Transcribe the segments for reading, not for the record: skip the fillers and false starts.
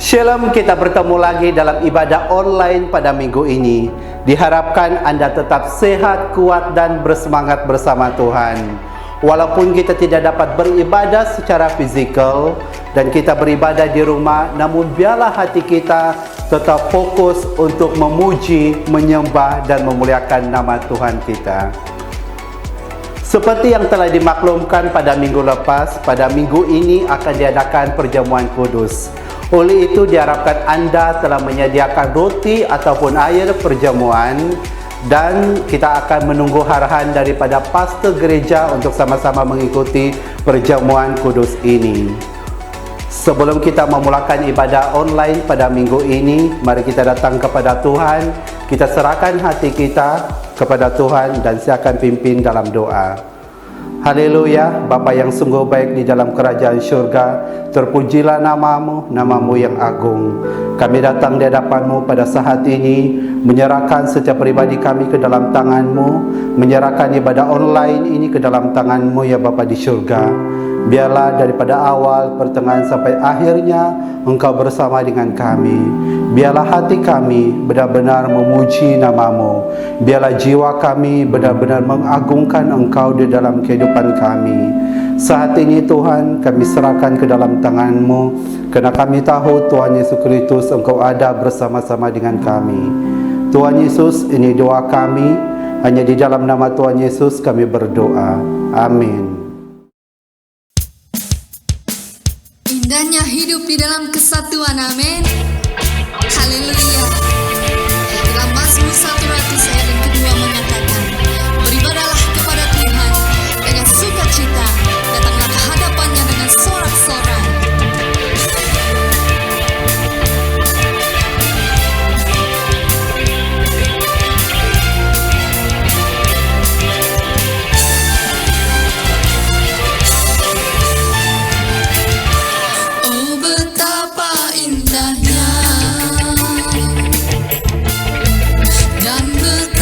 Shalom, kita bertemu lagi dalam ibadah online pada minggu ini. Diharapkan Anda tetap sehat, kuat, dan bersemangat bersama Tuhan. Walaupun kita tidak dapat beribadah secara fisikal dan kita beribadah di rumah, namun biarlah hati kita tetap fokus untuk memuji, menyembah, dan memuliakan nama Tuhan kita. Seperti yang telah dimaklumkan pada minggu lepas, pada minggu ini akan diadakan perjamuan kudus. Oleh itu diharapkan Anda telah menyediakan roti ataupun air perjamuan, dan kita akan menunggu arahan daripada pastor gereja untuk sama-sama mengikuti perjamuan kudus ini. Sebelum kita memulakan ibadah online pada minggu ini, mari kita datang kepada Tuhan, kita serahkan hati kita kepada Tuhan dan silakan pimpin dalam doa. Haleluya, Bapa yang sungguh baik di dalam kerajaan syurga, terpujilah namamu, namamu yang agung. Kami datang di hadapanmu pada saat ini, menyerahkan setiap pribadi kami ke dalam tanganmu, menyerahkan ibadah online ini ke dalam tanganmu ya Bapa di syurga. Biarlah daripada awal, pertengahan sampai akhirnya Engkau bersama dengan kami. Biarlah hati kami benar-benar memuji namamu. Biarlah jiwa kami benar-benar mengagungkan Engkau di dalam kehidupan kami. Saat ini Tuhan, kami serahkan ke dalam tangan-Mu, karena kami tahu Tuhan Yesus Kristus Engkau ada bersama-sama dengan kami. Tuhan Yesus, ini doa kami, hanya di dalam nama Tuhan Yesus kami berdoa. Amin. Indahnya hidup di dalam kesatuan, amin. Haleluya. Dalam Mazmur 100 ayat yang kedua mengatakan, beribadahlah kepada Tuhan dengan sukacita, datanglah ke hadapannya dengan sorak-sorai. Oh betapa indahnya dan betapa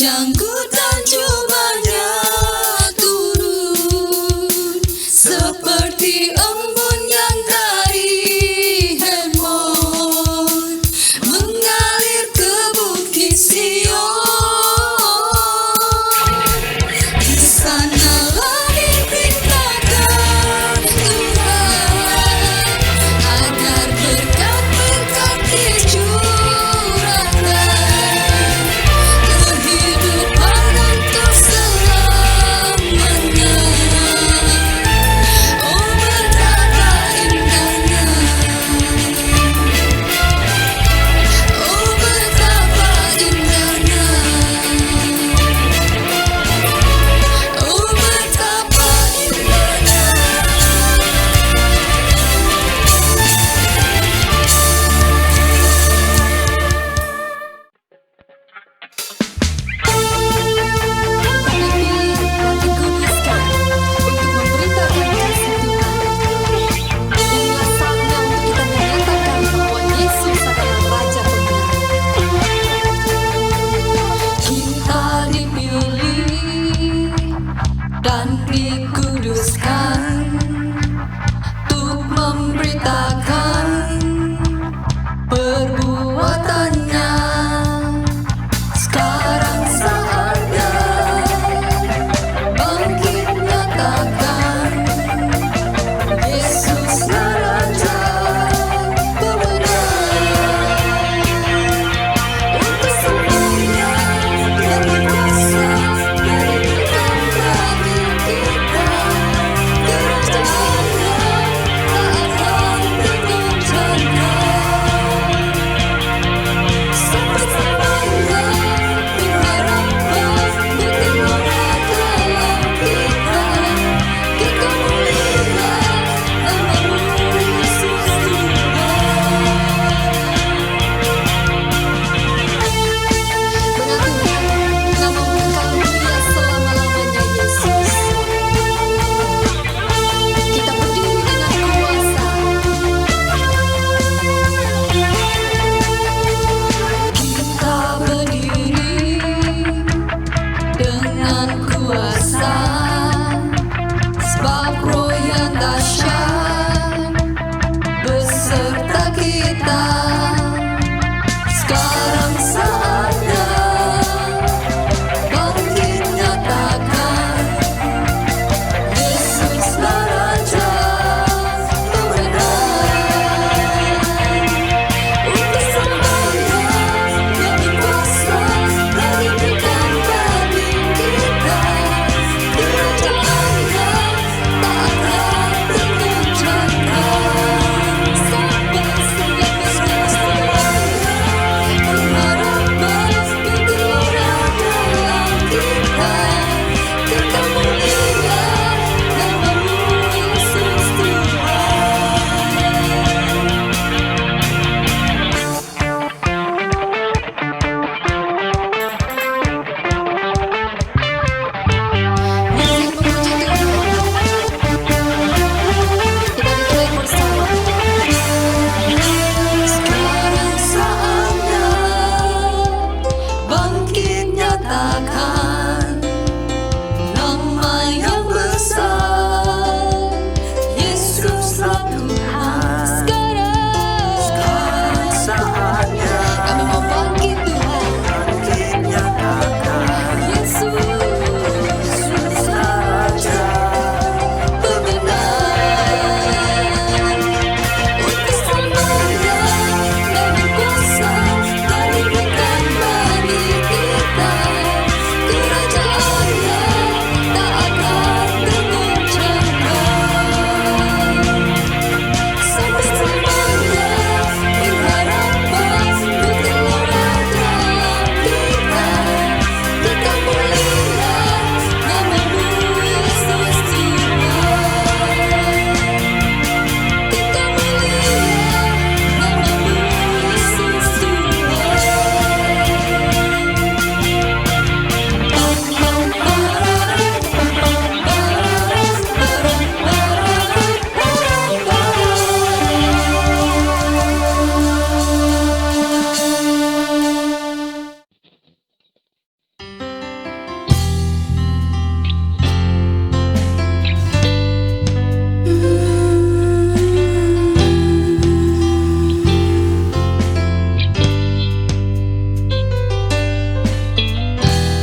Menyangkut dan cobanya turun seperti embun yang dari Hermon mengalir ke bukit Sion. Di sanalah diperintahkan Tuhan agar berkat-berkat dicurahkan. Kehidupan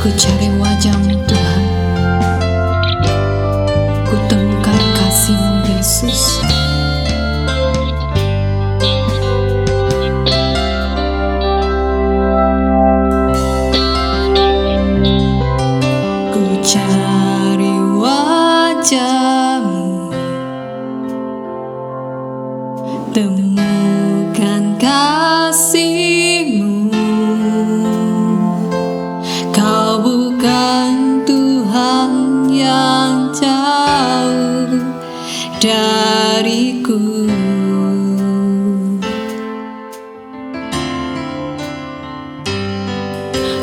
Ku cari wajah-Mu Tuhan, ku temukan kasih-Mu Yesus. Ku cari wajah-Mu, temukan kasih-Mu. Kau bukan Tuhan yang jauh dariku.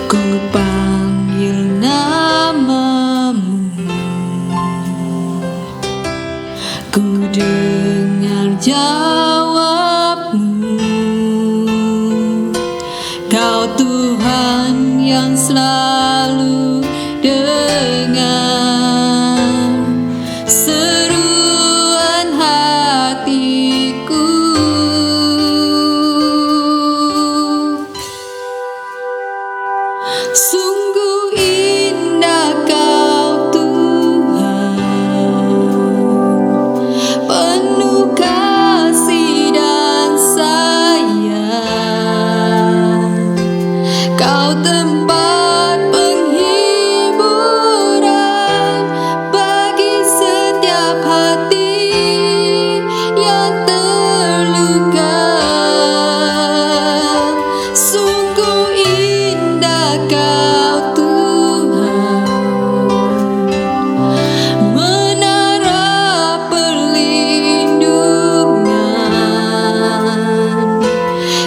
Ku panggil nama-Mu, ku dengar jawab-Mu. Kau Tuhan yang selalu dengar seruan hatiku. Sungguh indah Kau Tuhan, penuh kasih dan sayang. Kau tempat penghiburan bagi setiap hati yang terluka. Sungguh indah Kau Tuhan, menara perlindungan.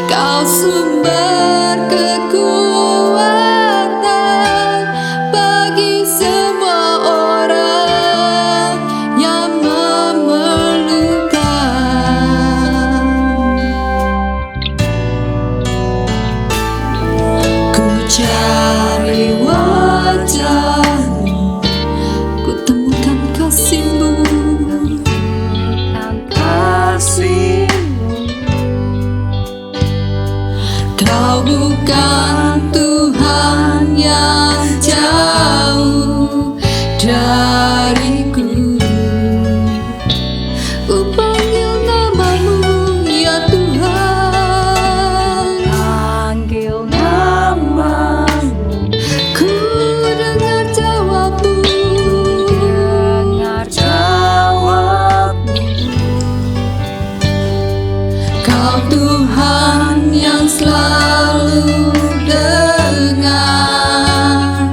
Kau sumber kekuatan bagi semua orang yang memerlukan. Ku cari wajah-Mu, ku temukan kasih-Mu. Kau bukan Tuhan yang jauh dariku. Ku panggil nama-Mu, ya Tuhan. Panggil nama-Mu, Ku dengar jawab-Mu. dengar jawab-Mu. Kau Tuhan yang selalu dengar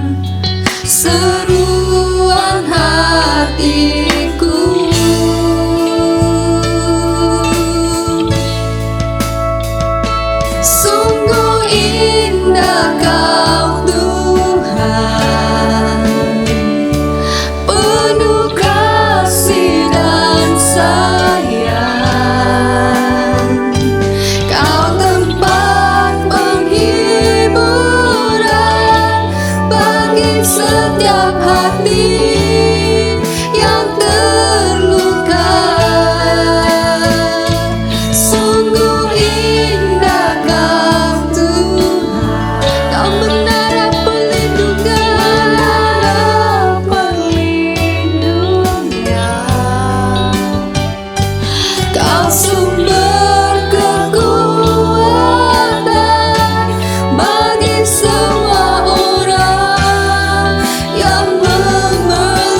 seruan hatiku. Sungguh indah Kau Tuhan, penuh kasih dan sayang. Kau tempat penghiburan bagi setiap hati yang terluka. Sungguh indah Kau Tuhan, Kau menara perlindungan. Kau sumber kekuatan bagi semua orang yang memerlukan.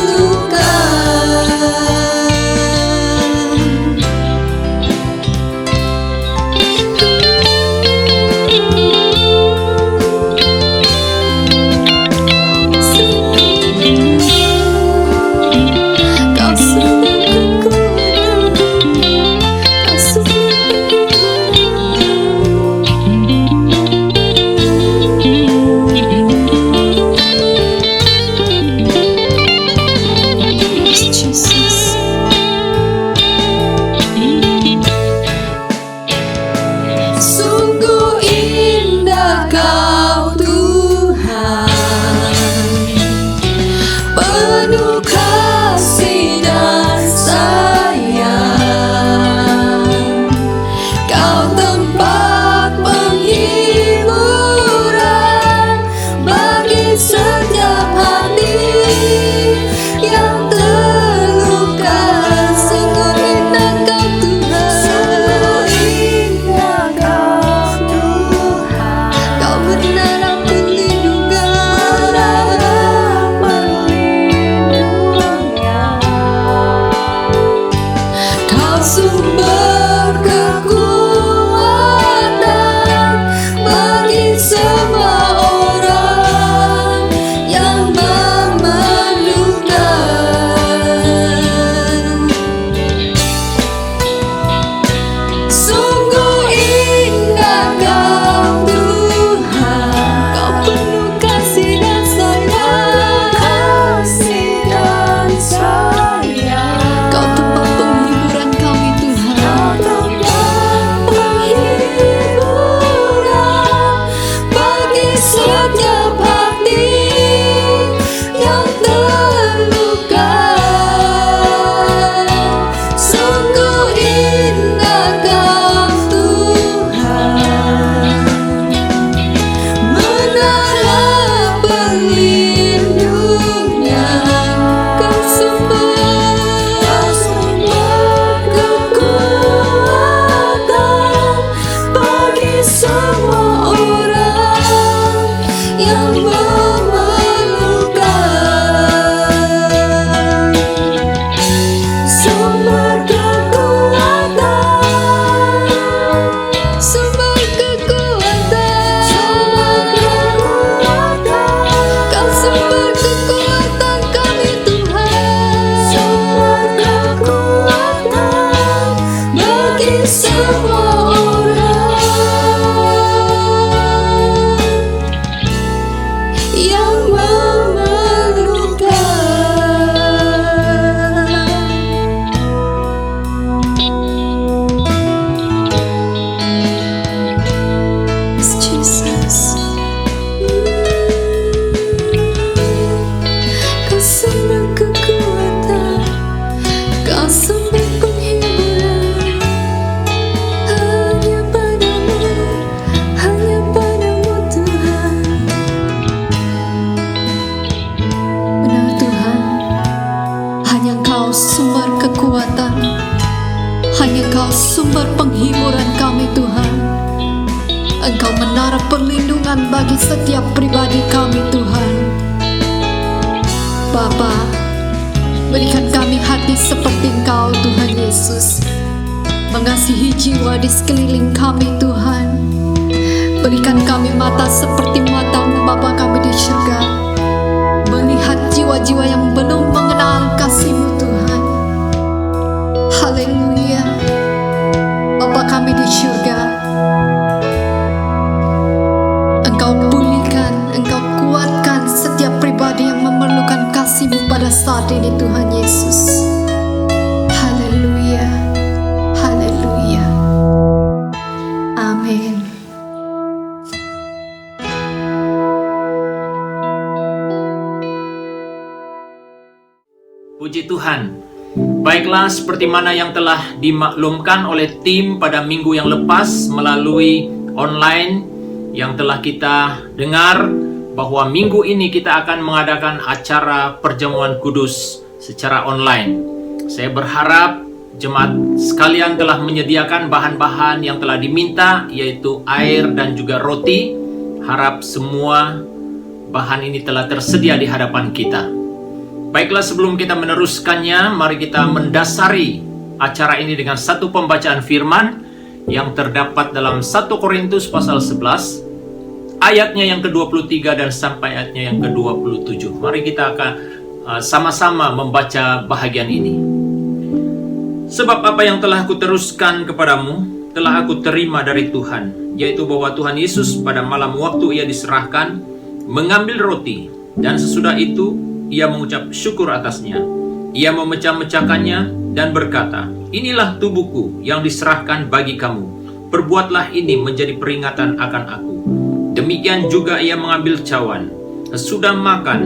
penghiburan kami Tuhan. Engkau menaruh perlindungan bagi setiap pribadi kami Tuhan. Bapa, berikan kami hati seperti Engkau Tuhan Yesus, mengasihi jiwa di sekeliling kami Tuhan. Berikan kami mata seperti mata-Mu Bapa kami di surga, melihat jiwa-jiwa yang belum mengenal kasih-Mu Tuhan. Haleluya. Bapa kami di surga, Engkau pulihkan, Engkau kuatkan setiap pribadi yang memerlukan kasih-Mu pada saat ini Tuhan Yesus. Haleluya. Haleluya. Amin. Puji Tuhan. Baiklah, seperti mana yang telah dimaklumkan oleh tim pada minggu yang lepas melalui online yang telah kita dengar, bahwa minggu ini kita akan mengadakan acara perjamuan kudus secara online. Saya berharap jemaat sekalian telah menyediakan bahan-bahan yang telah diminta, yaitu air dan juga roti. Harap semua bahan ini telah tersedia di hadapan kita. Baiklah, sebelum kita meneruskannya, mari kita mendasari acara ini dengan satu pembacaan firman yang terdapat dalam 1 Korintus pasal 11, ayatnya yang ke-23 dan sampai ayatnya yang ke-27. Mari kita akan sama-sama membaca bahagian ini. Sebab apa yang telah aku teruskan kepadamu, telah aku terima dari Tuhan, yaitu bahwa Tuhan Yesus pada malam waktu Ia diserahkan, mengambil roti, dan sesudah itu Ia mengucap syukur atasnya. Ia memecah-mecahkannya dan berkata, "Inilah tubuhku yang diserahkan bagi kamu. Perbuatlah ini menjadi peringatan akan aku." Demikian juga Ia mengambil cawan sesudah makan,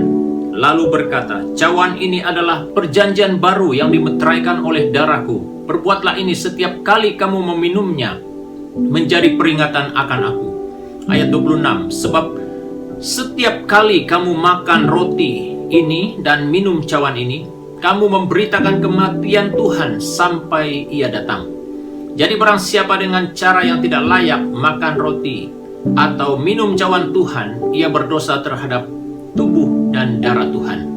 lalu berkata, "Cawan ini adalah perjanjian baru yang dimeteraikan oleh darahku. Perbuatlah ini setiap kali kamu meminumnya, menjadi peringatan akan aku." Ayat 26, "Sebab setiap kali kamu makan roti ini dan minum cawan ini, kamu memberitakan kematian Tuhan sampai Ia datang. Jadi barang siapa dengan cara yang tidak layak makan roti atau minum cawan Tuhan, ia berdosa terhadap tubuh dan darah Tuhan."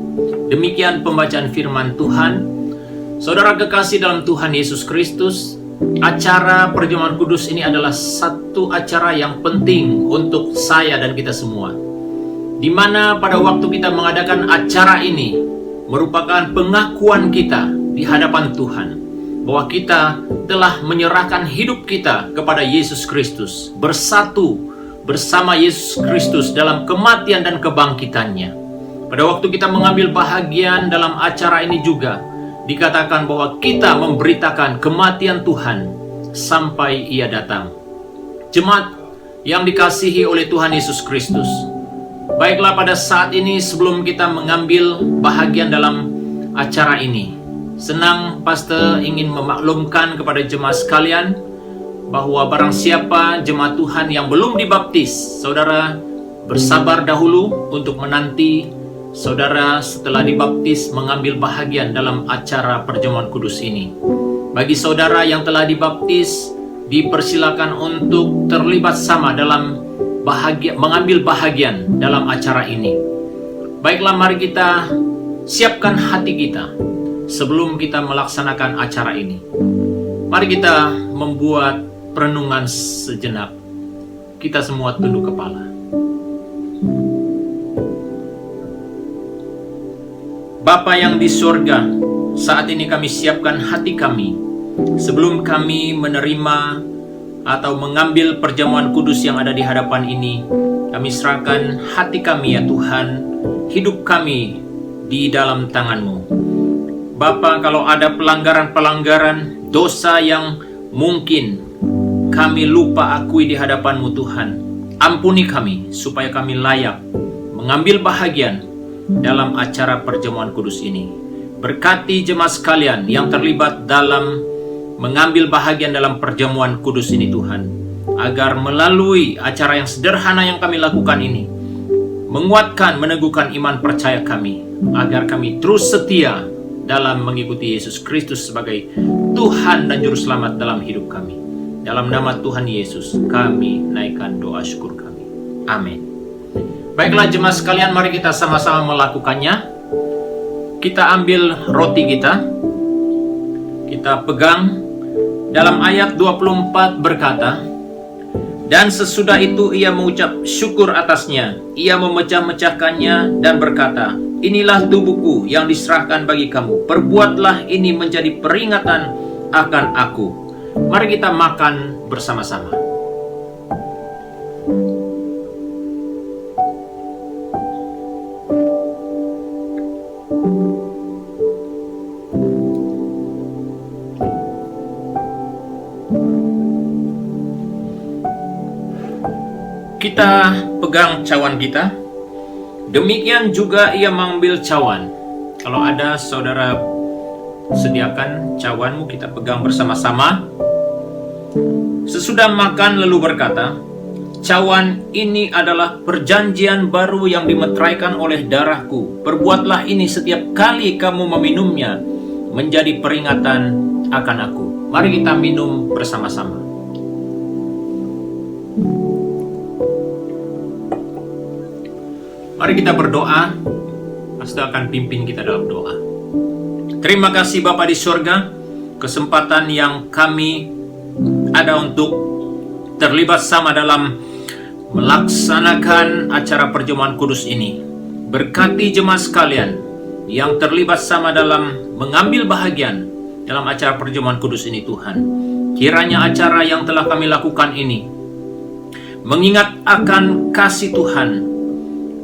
Demikian pembacaan firman Tuhan. Saudara kekasih dalam Tuhan Yesus Kristus, acara perjamuan kudus ini adalah satu acara yang penting untuk saya dan kita semua, di mana pada waktu kita mengadakan acara ini merupakan pengakuan kita di hadapan Tuhan bahwa kita telah menyerahkan hidup kita kepada Yesus Kristus, bersatu bersama Yesus Kristus dalam kematian dan kebangkitannya. Pada waktu kita mengambil bahagian dalam acara ini juga dikatakan bahwa kita memberitakan kematian Tuhan sampai Ia datang. Jemaat yang dikasihi oleh Tuhan Yesus Kristus, baiklah, pada saat ini sebelum kita mengambil bahagian dalam acara ini, senang pastor ingin memaklumkan kepada jemaat sekalian bahwa barang siapa jemaat Tuhan yang belum dibaptis, saudara bersabar dahulu untuk menanti saudara setelah dibaptis mengambil bahagian dalam acara perjamuan kudus ini. Bagi saudara yang telah dibaptis, dipersilakan untuk terlibat sama dalam mengambil bahagian dalam acara ini. Baiklah, mari kita siapkan hati kita sebelum kita melaksanakan acara ini. Mari kita membuat perenungan sejenak. Kita semua tunduk kepala. Bapa yang di surga, saat ini kami siapkan hati kami sebelum kami menerima atau mengambil perjamuan kudus yang ada di hadapan ini. Kami serahkan hati kami ya Tuhan, hidup kami di dalam tangan-Mu. Bapa, kalau ada pelanggaran-pelanggaran, dosa yang mungkin kami lupa akui di hadapan-Mu Tuhan, ampuni kami supaya kami layak mengambil bahagian dalam acara perjamuan kudus ini. Berkati jemaat sekalian yang terlibat dalam mengambil bahagian dalam perjamuan kudus ini Tuhan, agar melalui acara yang sederhana yang kami lakukan ini menguatkan, meneguhkan iman percaya kami, agar kami terus setia dalam mengikuti Yesus Kristus sebagai Tuhan dan Juru Selamat dalam hidup kami. Dalam nama Tuhan Yesus, kami naikkan doa syukur kami. Amin. Baiklah jemaat sekalian, mari kita sama-sama melakukannya. Kita ambil roti kita. Kita pegang. Dalam ayat 24 berkata, dan sesudah itu ia mengucap syukur atasnya. Ia memecah-mecahkannya dan berkata, inilah tubuhku yang diserahkan bagi kamu. Perbuatlah ini menjadi peringatan akan aku. Mari kita makan bersama-sama. Kita pegang cawan kita. Demikian juga ia mengambil cawan. Kalau ada saudara, sediakan cawanmu, kita pegang bersama-sama. Sesudah makan lalu berkata, cawan ini adalah perjanjian baru yang dimeteraikan oleh darahku. Perbuatlah ini setiap kali kamu meminumnya menjadi peringatan akan aku. Mari kita minum bersama-sama. Mari kita berdoa. Pastor akan pimpin kita dalam doa. Terima kasih Bapa di surga, kesempatan yang kami ada untuk terlibat sama dalam melaksanakan acara perjamuan kudus ini. Berkati jemaat sekalian yang terlibat sama dalam mengambil bahagian dalam acara perjamuan kudus ini Tuhan. Kiranya acara yang telah kami lakukan ini mengingat akan kasih Tuhan,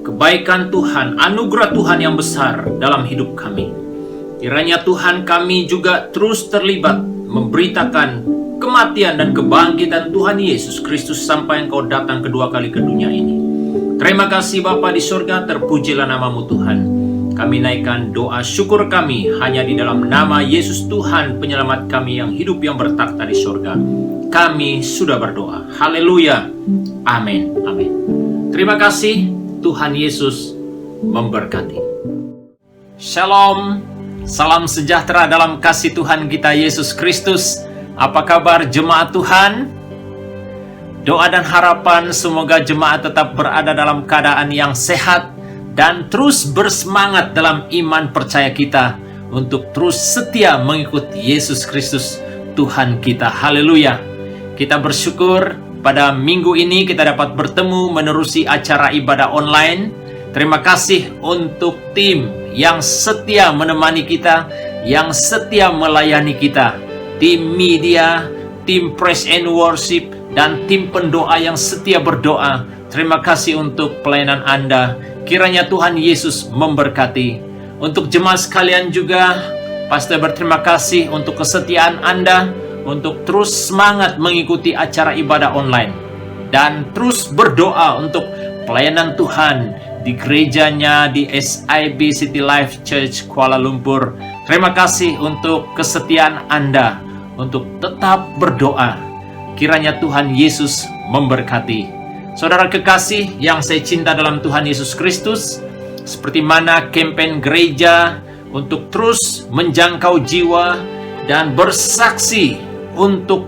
kebaikan Tuhan, anugerah Tuhan yang besar dalam hidup kami. Kiranya Tuhan kami juga terus terlibat memberitakan kematian dan kebangkitan Tuhan Yesus Kristus sampai Engkau datang kedua kali ke dunia ini. Terima kasih Bapa di surga, terpujilah namamu Tuhan. Kami naikkan doa syukur kami hanya di dalam nama Yesus Tuhan penyelamat kami yang hidup yang bertakhta di surga. Kami sudah berdoa. Haleluya. Amin. Amin. Terima kasih. Tuhan Yesus memberkati. Shalom. Salam sejahtera dalam kasih Tuhan kita Yesus Kristus. Apa kabar jemaat Tuhan? Doa dan harapan semoga jemaat tetap berada dalam keadaan yang sehat dan terus bersemangat dalam iman percaya kita untuk terus setia mengikuti Yesus Kristus Tuhan kita. Haleluya. Kita bersyukur pada minggu ini kita dapat bertemu menerusi acara ibadah online. Terima kasih untuk tim yang setia menemani kita, yang setia melayani kita. Tim media, tim praise and worship, dan tim pendoa yang setia berdoa. Terima kasih untuk pelayanan Anda. Kiranya Tuhan Yesus memberkati. Untuk jemaat sekalian juga, Pastor berterima kasih untuk kesetiaan Anda, untuk terus semangat mengikuti acara ibadah online. Dan terus berdoa untuk pelayanan Tuhan di gerejanya di SIB City Life Church Kuala Lumpur. Terima kasih untuk kesetiaan Anda untuk tetap berdoa. Kiranya Tuhan Yesus memberkati. Saudara kekasih yang saya cinta dalam Tuhan Yesus Kristus, seperti mana kampanye gereja untuk terus menjangkau jiwa dan bersaksi untuk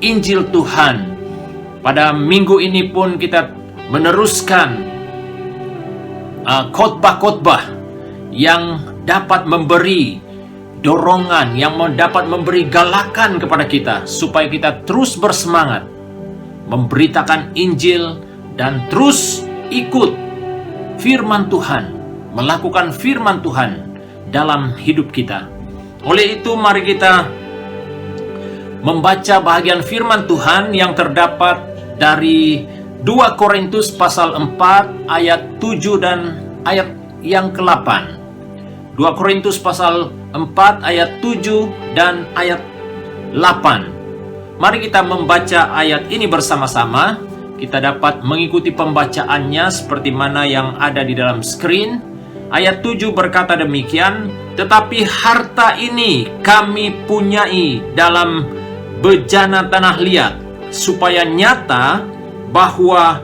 Injil Tuhan. Pada minggu ini pun kita meneruskan khotbah-khotbah yang dapat memberi dorongan, yang dapat memberi galakan kepada kita supaya kita terus bersemangat memberitakan Injil dan terus ikut firman Tuhan, melakukan firman Tuhan dalam hidup kita. Oleh itu mari kita membaca bahagian firman Tuhan yang terdapat dari 2 Korintus pasal 4 ayat 7 dan ayat yang ke-8. 2 Korintus pasal 4 ayat 7 dan ayat 8. Mari kita membaca ayat ini bersama-sama. Kita dapat mengikuti pembacaannya seperti mana yang ada di dalam screen. Ayat 7 berkata demikian, tetapi harta ini kami punyai dalam bejana tanah liat, supaya nyata bahwa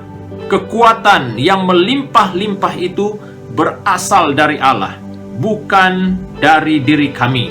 kekuatan yang melimpah-limpah itu berasal dari Allah, bukan dari diri kami.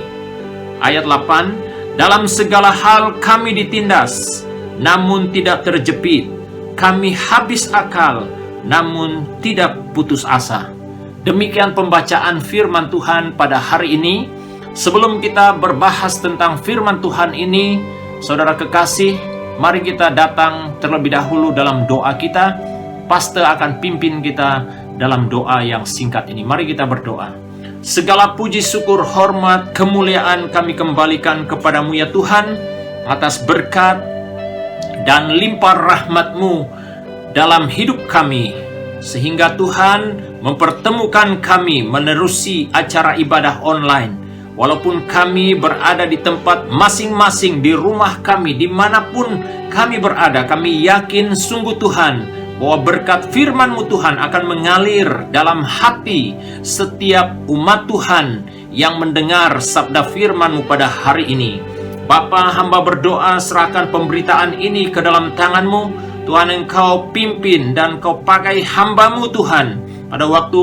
Ayat 8, dalam segala hal kami ditindas, namun tidak terjepit. Kami habis akal, namun tidak putus asa. Demikian pembacaan firman Tuhan pada hari ini. Sebelum kita berbahas tentang firman Tuhan ini, saudara kekasih, mari kita datang terlebih dahulu dalam doa kita. Pastor akan pimpin kita dalam doa yang singkat ini. Mari kita berdoa. Segala puji, syukur, hormat, kemuliaan kami kembalikan kepadamu ya Tuhan, atas berkat dan limpah rahmat-Mu dalam hidup kami, sehingga Tuhan mempertemukan kami menerusi acara ibadah online. Walaupun kami berada di tempat masing-masing, di rumah kami, dimanapun kami berada, kami yakin sungguh Tuhan, bahwa berkat firman-Mu Tuhan akan mengalir dalam hati setiap umat Tuhan yang mendengar sabda firman-Mu pada hari ini. Bapa, hamba berdoa serahkan pemberitaan ini ke dalam tangan-Mu. Tuhan, Engkau pimpin dan Engkau pakai hamba-Mu Tuhan pada waktu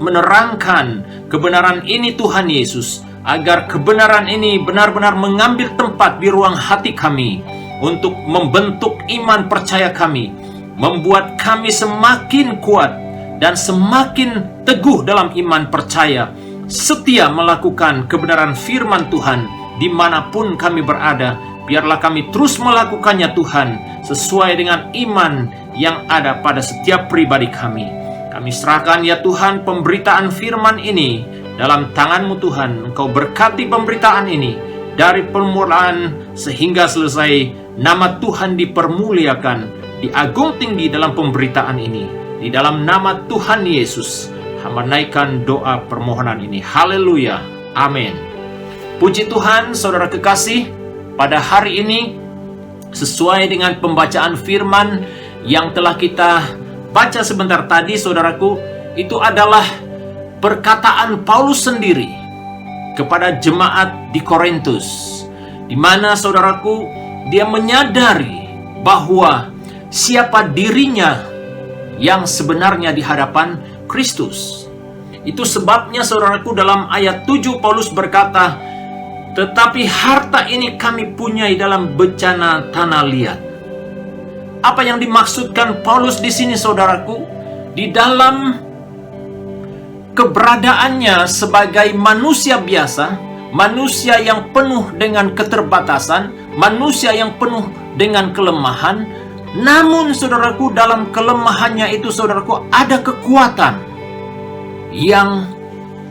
menerangkan kebenaran ini Tuhan Yesus, agar kebenaran ini benar-benar mengambil tempat di ruang hati kami untuk membentuk iman percaya kami, membuat kami semakin kuat dan semakin teguh dalam iman percaya, setia melakukan kebenaran firman Tuhan dimanapun kami berada. Biarlah kami terus melakukannya Tuhan, sesuai dengan iman yang ada pada setiap pribadi kami. Kami serahkan ya Tuhan pemberitaan firman ini dalam tangan-Mu Tuhan. Engkau berkati pemberitaan ini dari permulaan sehingga selesai. Nama Tuhan dipermuliakan, diagung tinggi dalam pemberitaan ini. Di dalam nama Tuhan Yesus, hamba naikkan doa permohonan ini. Haleluya. Amin. Puji Tuhan, saudara kekasih, pada hari ini sesuai dengan pembacaan firman yang telah kita baca sebentar tadi, saudaraku, itu adalah perkataan Paulus sendiri kepada jemaat di Korintus, di mana saudaraku, dia menyadari bahwa siapa dirinya yang sebenarnya di hadapan Kristus. Itu sebabnya saudaraku, dalam ayat 7 Paulus berkata, tetapi harta ini kami punyai dalam bencana tanah liat. Apa yang dimaksudkan Paulus di sini saudaraku? Di dalam keberadaannya sebagai manusia biasa, manusia yang penuh dengan keterbatasan, manusia yang penuh dengan kelemahan, namun saudaraku, dalam kelemahannya itu saudaraku, ada kekuatan yang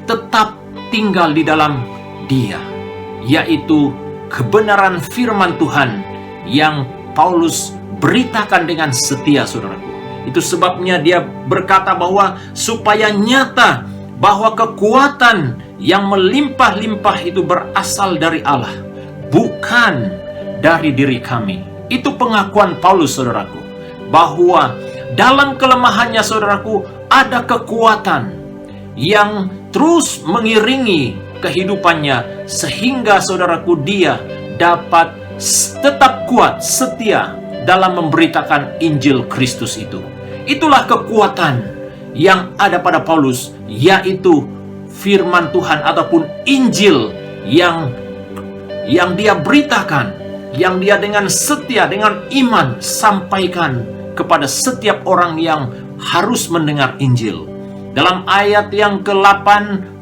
tetap tinggal di dalam dia, yaitu kebenaran firman Tuhan yang Paulus beritakan dengan setia, saudaraku. Itu sebabnya dia berkata bahwa supaya nyata bahwa kekuatan yang melimpah-limpah itu berasal dari Allah, bukan dari diri kami. Itu pengakuan Paulus, saudaraku, bahwa dalam kelemahannya, saudaraku, ada kekuatan yang terus mengiringi kehidupannya, sehingga saudaraku, dia dapat tetap kuat, setia dalam memberitakan Injil Kristus itu. Itulah kekuatan yang ada pada Paulus, yaitu firman Tuhan ataupun Injil yang dia beritakan, yang dia dengan setia, dengan iman sampaikan kepada setiap orang yang harus mendengar Injil. Dalam ayat yang ke-8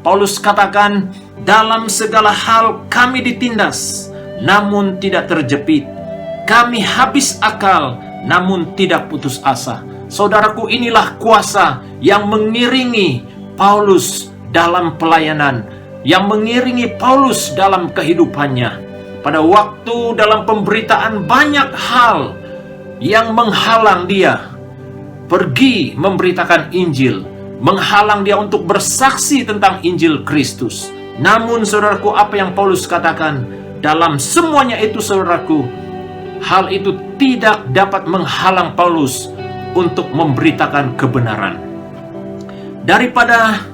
Paulus katakan, dalam segala hal kami ditindas, namun tidak terjepit. Kami habis akal, namun tidak putus asa. Saudaraku, inilah kuasa yang mengiringi Paulus dalam pelayanan, yang mengiringi Paulus dalam kehidupannya. Pada waktu dalam pemberitaan banyak hal yang menghalang dia pergi memberitakan Injil, menghalang dia untuk bersaksi tentang Injil Kristus. Namun saudaraku, apa yang Paulus katakan, dalam semuanya itu saudaraku, hal itu tidak dapat menghalang Paulus untuk memberitakan kebenaran. Daripada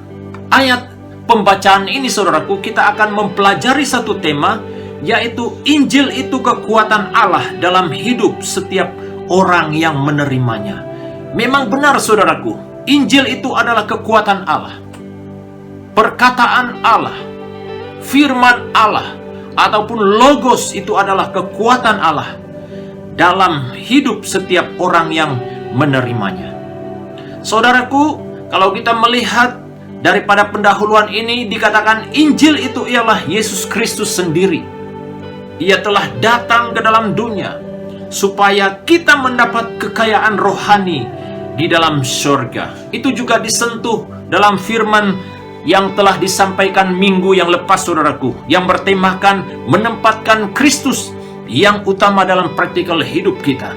ayat pembacaan ini saudaraku, kita akan mempelajari satu tema, yaitu Injil itu kekuatan Allah dalam hidup setiap orang yang menerimanya. Memang benar saudaraku, Injil itu adalah kekuatan Allah, perkataan Allah, firman Allah, ataupun logos itu adalah kekuatan Allah. dalam hidup setiap orang yang menerimanya. Saudaraku, kalau kita melihat daripada pendahuluan ini, dikatakan Injil itu ialah Yesus Kristus sendiri. Ia telah datang ke dalam dunia supaya kita mendapat kekayaan rohani di dalam surga. Itu juga disentuh dalam firman yang telah disampaikan minggu yang lepas, saudaraku, yang bertemakan menempatkan Kristus yang utama dalam praktikal hidup kita.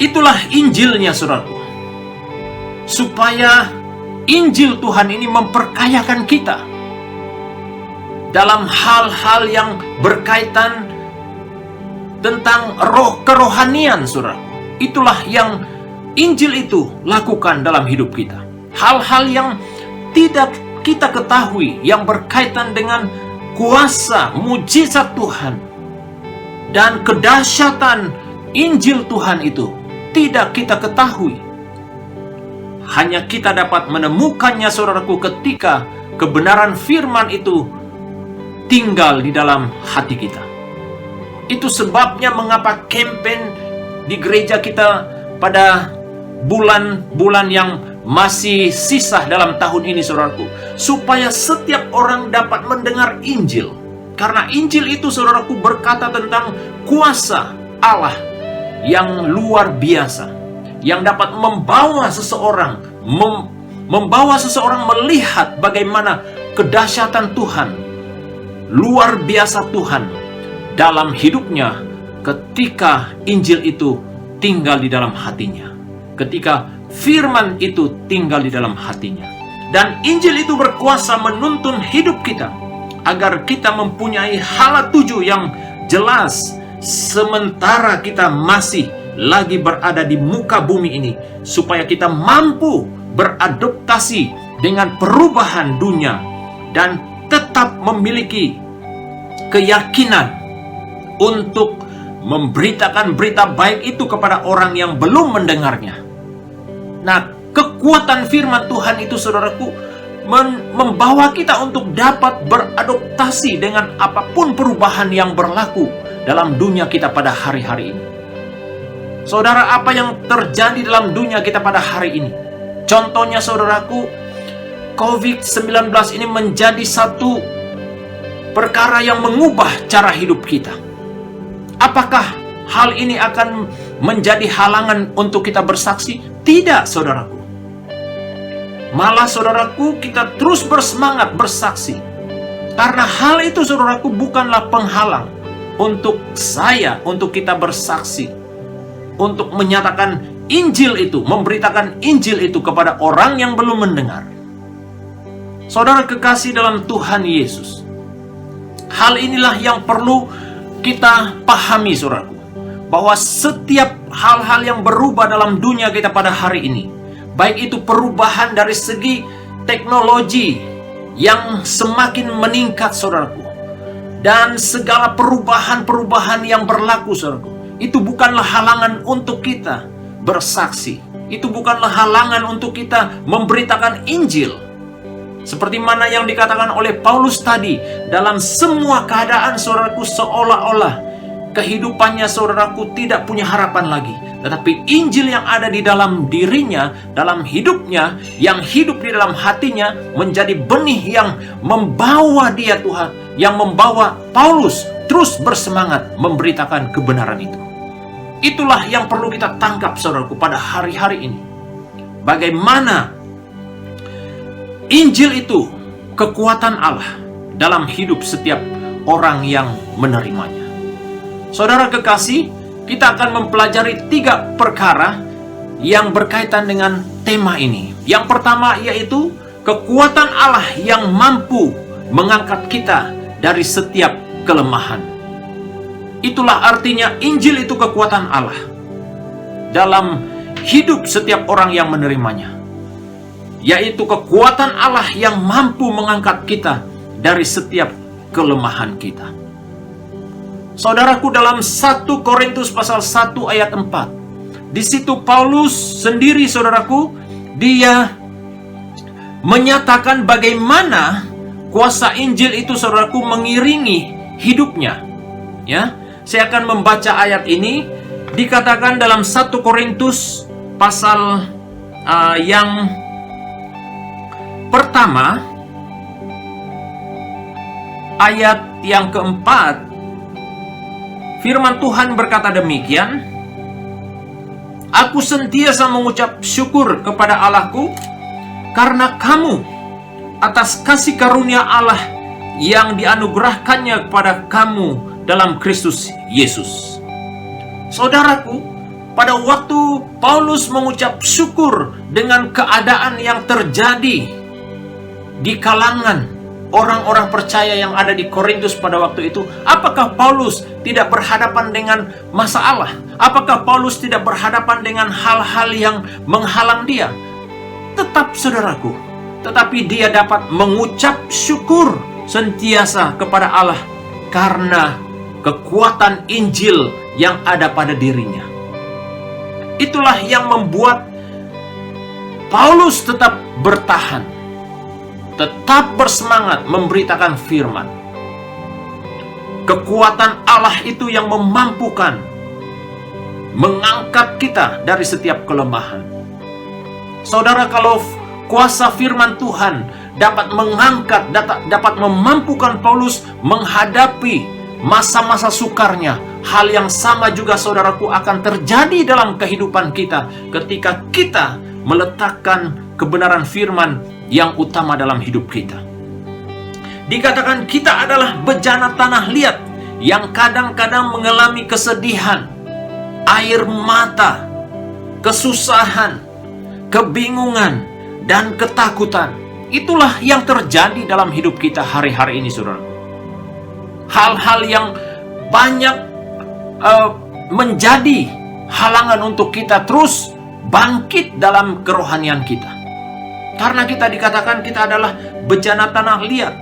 Itulah Injilnya, saudaraku, supaya Injil Tuhan ini memperkayakan kita dalam hal-hal yang berkaitan tentang kerohanian, saudara. Itulah yang Injil itu lakukan dalam hidup kita. Hal-hal yang tidak kita ketahui yang berkaitan dengan kuasa mujizat Tuhan dan kedahsyatan Injil Tuhan itu tidak kita ketahui. Hanya kita dapat menemukannya, saudaraku, ketika kebenaran firman itu tinggal di dalam hati kita. Itu sebabnya mengapa campaign di gereja kita pada bulan-bulan yang masih sisa dalam tahun ini, saudaraku, supaya setiap orang dapat mendengar Injil. Karena Injil itu, saudaraku, berkata tentang kuasa Allah yang luar biasa, yang dapat membawa seseorang melihat bagaimana kedahsyatan Tuhan, luar biasa Tuhan dalam hidupnya ketika Injil itu tinggal di dalam hatinya, ketika firman itu tinggal di dalam hatinya. Dan Injil itu berkuasa menuntun hidup kita agar kita mempunyai hala tuju yang jelas sementara kita masih lagi berada di muka bumi ini, supaya kita mampu beradaptasi dengan perubahan dunia dan tetap memiliki keyakinan untuk memberitakan berita baik itu kepada orang yang belum mendengarnya. Nah, kekuatan firman Tuhan itu, saudaraku, membawa kita untuk dapat beradaptasi dengan apapun perubahan yang berlaku dalam dunia kita pada hari-hari ini. Saudara, apa yang terjadi dalam dunia kita pada hari ini? Contohnya, saudaraku, COVID-19 ini menjadi satu perkara yang mengubah cara hidup kita. Apakah hal ini akan menjadi halangan untuk kita bersaksi? Tidak, saudaraku. Malah, saudaraku, kita terus bersemangat bersaksi. Karena hal itu, saudaraku, bukanlah penghalang untuk untuk kita bersaksi, untuk menyatakan Injil itu, memberitakan Injil itu kepada orang yang belum mendengar. Saudara kekasih dalam Tuhan Yesus, hal inilah yang perlu kita pahami, saudaraku, bahwa setiap hal-hal yang berubah dalam dunia kita pada hari ini, baik itu perubahan dari segi teknologi yang semakin meningkat, saudaraku, dan segala perubahan-perubahan yang berlaku, saudaraku, itu bukanlah halangan untuk kita bersaksi. Itu bukanlah halangan untuk kita memberitakan Injil. Seperti mana yang dikatakan oleh Paulus tadi, dalam semua keadaan, saudaraku, seolah-olah kehidupannya, saudaraku, tidak punya harapan lagi. Tetapi Injil yang ada di dalam dirinya, dalam hidupnya, yang hidup di dalam hatinya, menjadi benih yang membawa dia, Tuhan, yang membawa Paulus terus bersemangat memberitakan kebenaran itu. Itulah yang perlu kita tangkap, saudaraku, pada hari-hari ini. Bagaimana Injil itu kekuatan Allah dalam hidup setiap orang yang menerimanya. Saudara kekasih, kita akan mempelajari 3 perkara yang berkaitan dengan tema ini. Yang pertama yaitu kekuatan Allah yang mampu mengangkat kita dari setiap kelemahan. Itulah artinya Injil itu kekuatan Allah dalam hidup setiap orang yang menerimanya, yaitu kekuatan Allah yang mampu mengangkat kita dari setiap kelemahan kita. Saudaraku, dalam 1 Korintus pasal 1 ayat 4, di situ Paulus sendiri, saudaraku, dia menyatakan bagaimana kuasa Injil itu, saudaraku, mengiringi hidupnya, ya. Saya akan membaca ayat ini. Dikatakan dalam 1 Korintus pasal yang pertama, ayat yang keempat, firman Tuhan berkata demikian, "Aku sentiasa mengucap syukur kepada Allahku karena kamu atas kasih karunia Allah yang dianugerahkannya kepada kamu dalam Kristus Yesus." Saudaraku, pada waktu Paulus mengucap syukur dengan keadaan yang terjadi di kalangan orang-orang percaya yang ada di Korintus pada waktu itu, apakah Paulus tidak berhadapan dengan masalah? Apakah Paulus tidak berhadapan dengan hal-hal yang menghalang dia? Tetap, saudaraku, tetapi dia dapat mengucap syukur sentiasa kepada Allah karena kekuatan Injil yang ada pada dirinya. Itulah yang membuat Paulus tetap bertahan, tetap bersemangat memberitakan firman. Kekuatan Allah itu yang memampukan mengangkat kita dari setiap kelemahan. Saudara, kalau kuasa firman Tuhan dapat mengangkat, dapat memampukan Paulus menghadapi masa-masa sukarnya, hal yang sama juga, saudaraku, akan terjadi dalam kehidupan kita ketika kita meletakkan kebenaran firman yang utama dalam hidup kita. Dikatakan kita adalah bejana tanah liat yang kadang-kadang mengalami kesedihan, air mata, kesusahan, kebingungan, dan ketakutan. Itulah yang terjadi dalam hidup kita hari-hari ini, saudara. Hal-hal yang banyak menjadi halangan untuk kita terus bangkit dalam kerohanian kita. Karena kita dikatakan kita adalah bejana tanah liat.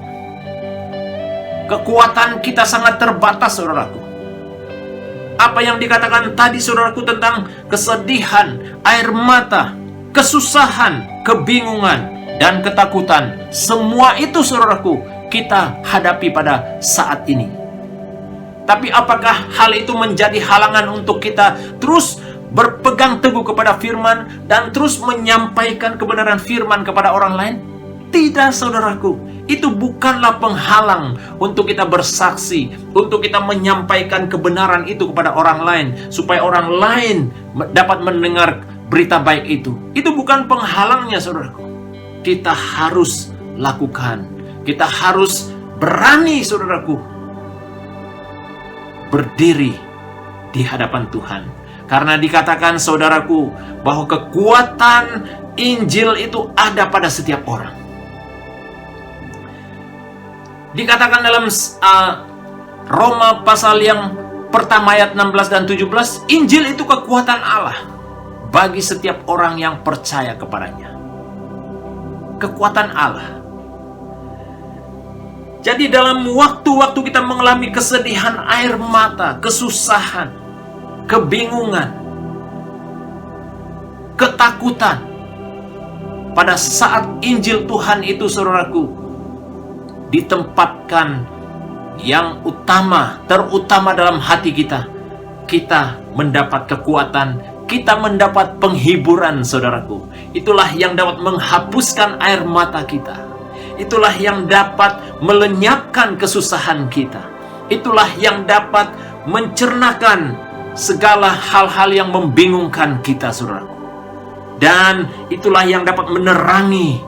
Kekuatan kita sangat terbatas, saudaraku. Apa yang dikatakan tadi, saudaraku, tentang kesedihan, air mata, kesusahan, kebingungan, dan ketakutan, semua itu, saudaraku, kita hadapi pada saat ini. Tapi apakah hal itu menjadi halangan untuk kita terus berpegang teguh kepada firman dan terus menyampaikan kebenaran firman kepada orang lain? Tidak, saudaraku. Itu bukanlah penghalang untuk kita bersaksi, untuk kita menyampaikan kebenaran itu kepada orang lain, supaya orang lain dapat mendengar berita baik itu. Itu bukan penghalangnya, saudaraku. Kita harus lakukan. Kita harus berani, saudaraku, berdiri di hadapan Tuhan. Karena dikatakan, saudaraku, bahwa kekuatan Injil itu ada pada setiap orang. Dikatakan dalam Roma pasal yang pertama ayat 16 dan 17, Injil itu kekuatan Allah bagi setiap orang yang percaya kepadanya. Kekuatan Allah. Jadi dalam waktu-waktu kita mengalami kesedihan, air mata, kesusahan, kebingungan, ketakutan, pada saat Injil Tuhan itu, saudaraku, ditempatkan yang utama, terutama dalam hati kita, kita mendapat kekuatan, kita mendapat penghiburan, saudaraku. Itulah yang dapat menghapuskan air mata kita. Itulah yang dapat melenyapkan kesusahan kita. Itulah yang dapat mencernakan segala hal-hal yang membingungkan kita, saudaraku. Dan itulah yang dapat menerangi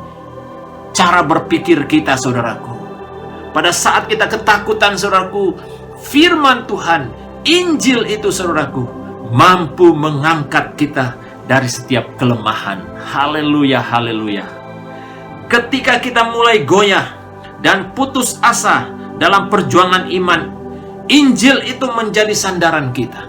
cara berpikir kita, saudaraku. Pada saat kita ketakutan, saudaraku, firman Tuhan, Injil itu, saudaraku, mampu mengangkat kita dari setiap kelemahan. Haleluya, haleluya. Ketika kita mulai goyah dan putus asa dalam perjuangan iman, Injil itu menjadi sandaran kita.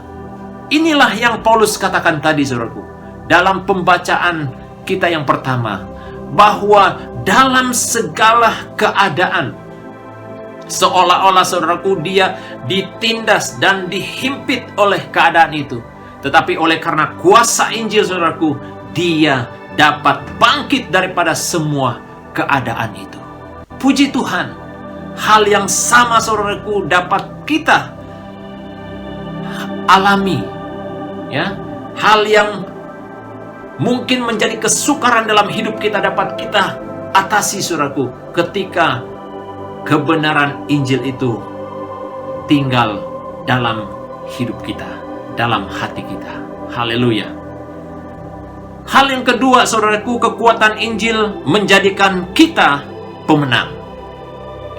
Inilah yang Paulus katakan tadi, saudaraku, dalam pembacaan kita yang pertama, bahwa dalam segala keadaan, seolah-olah, saudaraku, dia ditindas dan dihimpit oleh keadaan itu. Tetapi oleh karena kuasa Injil, saudaraku, dia dapat bangkit daripada semua keadaan itu. Puji Tuhan, hal yang sama, saudaraku, dapat kita alami, ya, hal yang mungkin menjadi kesukaran dalam hidup kita dapat kita atasi, saudaraku, ketika kebenaran Injil itu tinggal dalam hidup kita, dalam hati kita. Haleluya. Hal yang kedua, saudaraku, kekuatan Injil menjadikan kita pemenang.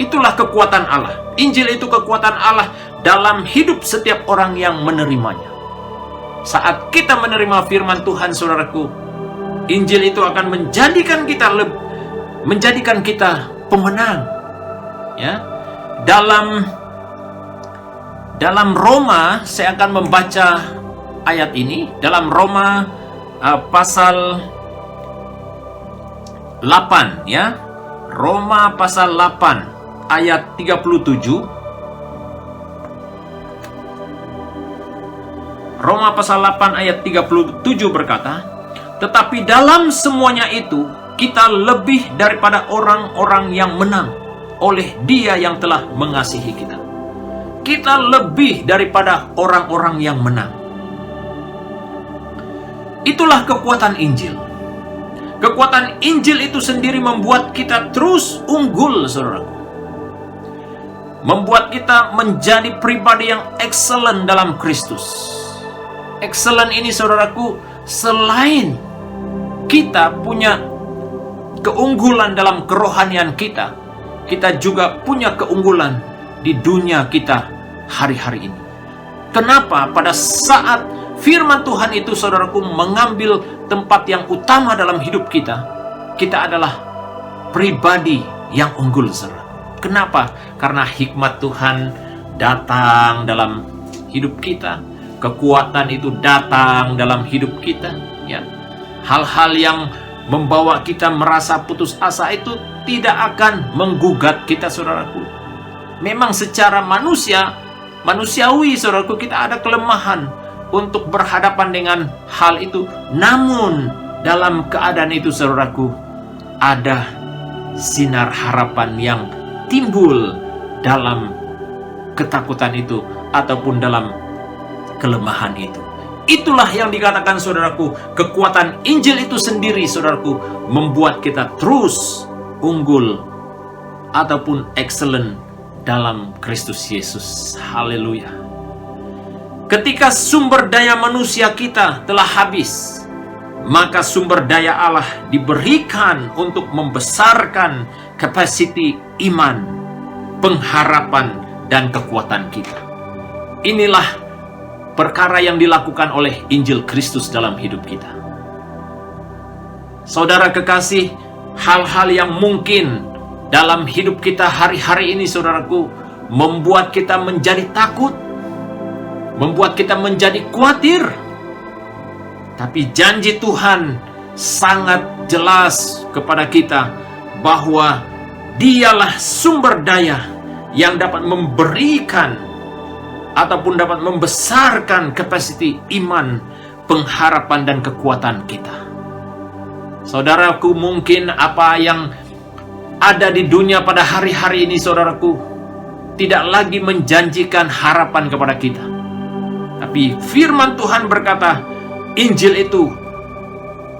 Itulah kekuatan Allah. Injil itu kekuatan Allah dalam hidup setiap orang yang menerimanya. Saat kita menerima firman Tuhan, saudaraku, Injil itu akan menjadikan kita pemenang. Ya, dalam Roma, saya akan membaca ayat ini dalam Roma pasal 8, ya. Roma pasal 8 ayat 37. Roma pasal 8 ayat 37 berkata, "Tetapi dalam semuanya itu kita lebih daripada orang-orang yang menang oleh Dia yang telah mengasihi kita." Kita lebih daripada orang-orang yang menang. Itulah kekuatan Injil. Kekuatan Injil itu sendiri membuat kita terus unggul, saudaraku. Membuat kita menjadi pribadi yang excellent dalam Kristus. Excellent ini, saudaraku, selain kita punya keunggulan dalam kerohanian kita, kita juga punya keunggulan di dunia kita hari-hari ini. Kenapa? Pada saat firman Tuhan itu, saudaraku, mengambil tempat yang utama dalam hidup kita, kita adalah pribadi yang unggul, saudara. Kenapa? Karena hikmat Tuhan datang dalam hidup kita, kekuatan itu datang dalam hidup kita, ya. Hal-hal yang membawa kita merasa putus asa itu tidak akan menggugat kita, saudaraku. Memang secara manusiawi, saudaraku, kita ada kelemahan untuk berhadapan dengan hal itu. Namun dalam keadaan itu, saudaraku, ada sinar harapan yang timbul dalam ketakutan itu ataupun dalam kelemahan itu. Itulah yang dikatakan, saudaraku, kekuatan Injil itu sendiri, saudaraku, membuat kita terus unggul ataupun excellent dalam Kristus Yesus. Haleluya. Ketika sumber daya manusia kita telah habis, maka sumber daya Allah diberikan untuk membesarkan kapasiti iman, pengharapan, dan kekuatan kita. Inilah perkara yang dilakukan oleh Injil Kristus dalam hidup kita. Saudara kekasih, hal-hal yang mungkin dalam hidup kita hari-hari ini, saudaraku, membuat kita menjadi takut, membuat kita menjadi khawatir. Tapi janji Tuhan sangat jelas kepada kita bahwa Dialah sumber daya yang dapat memberikan ataupun dapat membesarkan kapasiti iman, pengharapan, dan kekuatan kita. Saudaraku, mungkin apa yang ada di dunia pada hari-hari ini, saudaraku, tidak lagi menjanjikan harapan kepada kita. Tapi firman Tuhan berkata, Injil itu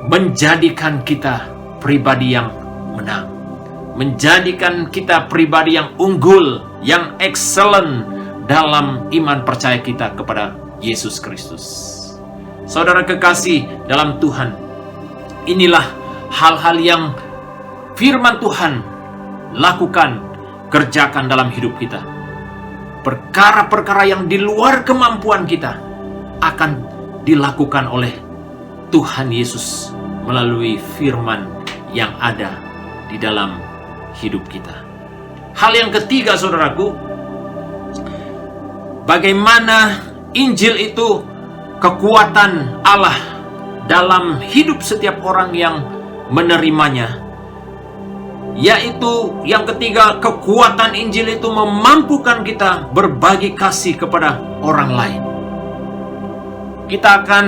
menjadikan kita pribadi yang menang, menjadikan kita pribadi yang unggul, yang excellent dalam iman percaya kita kepada Yesus Kristus. Saudara kekasih dalam Tuhan, inilah hal-hal yang firman Tuhan lakukan, kerjakan dalam hidup kita. Perkara-perkara yang di luar kemampuan kita akan dilakukan oleh Tuhan Yesus melalui firman yang ada di dalam hidup kita. Hal yang ketiga, saudaraku, bagaimana Injil itu kekuatan Allah dalam hidup setiap orang yang menerimanya. Yaitu yang ketiga, kekuatan Injil itu memampukan kita berbagi kasih kepada orang lain. Kita akan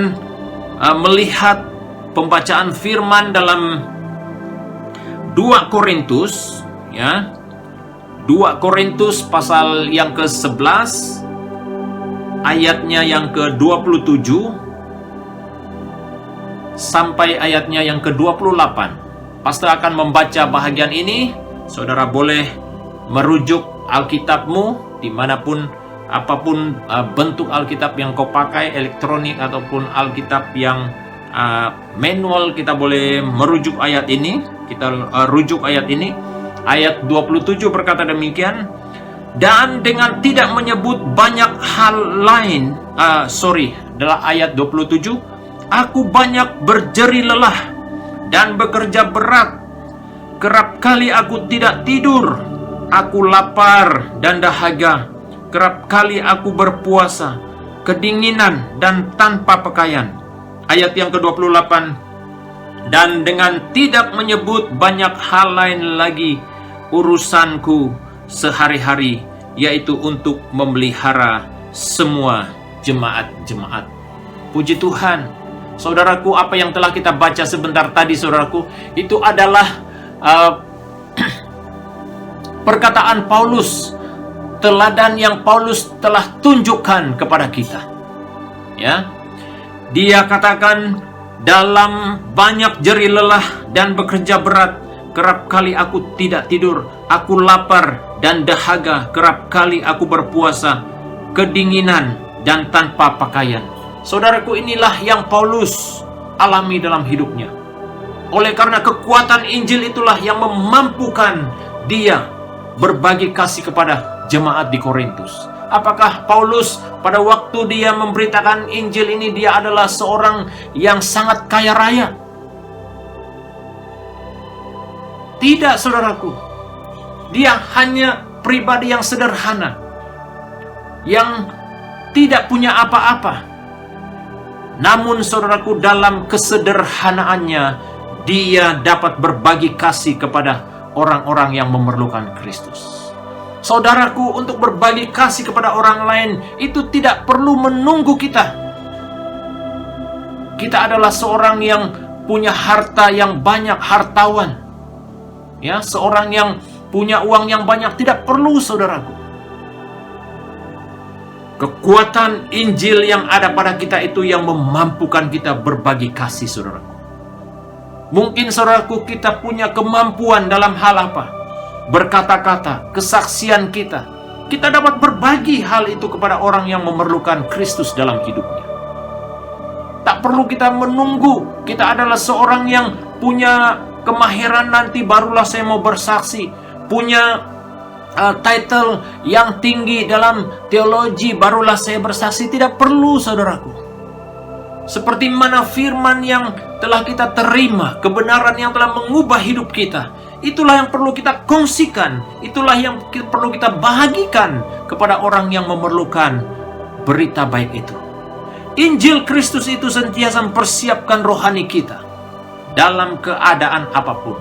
melihat pembacaan firman dalam 2 Korintus, ya. 2 Korintus pasal yang ke-11 ayatnya yang ke-27 sampai ayatnya yang ke-28. Pastor akan membaca bahagian ini. Saudara boleh merujuk Alkitabmu dimanapun, apapun bentuk Alkitab yang kau pakai, elektronik ataupun Alkitab yang manual, kita boleh merujuk ayat ini. Kita rujuk ayat ini. Ayat 27 berkata demikian, dan dengan tidak menyebut banyak hal lain, adalah ayat 27, aku banyak berjeri lelah dan bekerja berat, kerap kali aku tidak tidur, aku lapar dan dahaga, kerap kali aku berpuasa, kedinginan dan tanpa pakaian. Ayat yang ke-28, dan dengan tidak menyebut banyak hal lain lagi, urusanku sehari-hari, yaitu untuk memelihara semua jemaat-jemaat. Puji Tuhan. Saudaraku, apa yang telah kita baca sebentar tadi, saudaraku, itu adalah perkataan Paulus, teladan yang Paulus telah tunjukkan kepada kita. Ya, dia katakan, dalam banyak jeri lelah dan bekerja berat, kerap kali aku tidak tidur, aku lapar dan dahaga, kerap kali aku berpuasa, kedinginan dan tanpa pakaian. Saudaraku, inilah yang Paulus alami dalam hidupnya. Oleh karena kekuatan Injil itulah yang memampukan dia berbagi kasih kepada jemaat di Korintus. Apakah Paulus pada waktu dia memberitakan Injil ini, dia adalah seorang yang sangat kaya raya? Tidak, saudaraku. Dia hanya pribadi yang sederhana, yang tidak punya apa-apa. Namun saudaraku, dalam kesederhanaannya, dia dapat berbagi kasih kepada orang-orang yang memerlukan Kristus. Saudaraku, untuk berbagi kasih kepada orang lain itu tidak perlu menunggu kita. Kita adalah seorang yang punya harta yang banyak, hartawan. Ya, seorang yang punya uang yang banyak, tidak perlu, saudaraku. Kekuatan Injil yang ada pada kita itu yang memampukan kita berbagi kasih, saudaraku. Mungkin, saudaraku, kita punya kemampuan dalam hal apa? Berkata-kata, kesaksian kita. Kita dapat berbagi hal itu kepada orang yang memerlukan Kristus dalam hidupnya. Tak perlu kita menunggu. Kita adalah seorang yang punya kemahiran, nanti barulah saya mau bersaksi. Punya title yang tinggi dalam teologi, barulah saya bersaksi. Tidak perlu, saudaraku. Seperti mana firman yang telah kita terima, kebenaran yang telah mengubah hidup kita, itulah yang perlu kita kongsikan. Itulah yang perlu kita bagikan kepada orang yang memerlukan berita baik itu. Injil Kristus itu sentiasa mempersiapkan rohani kita dalam keadaan apapun.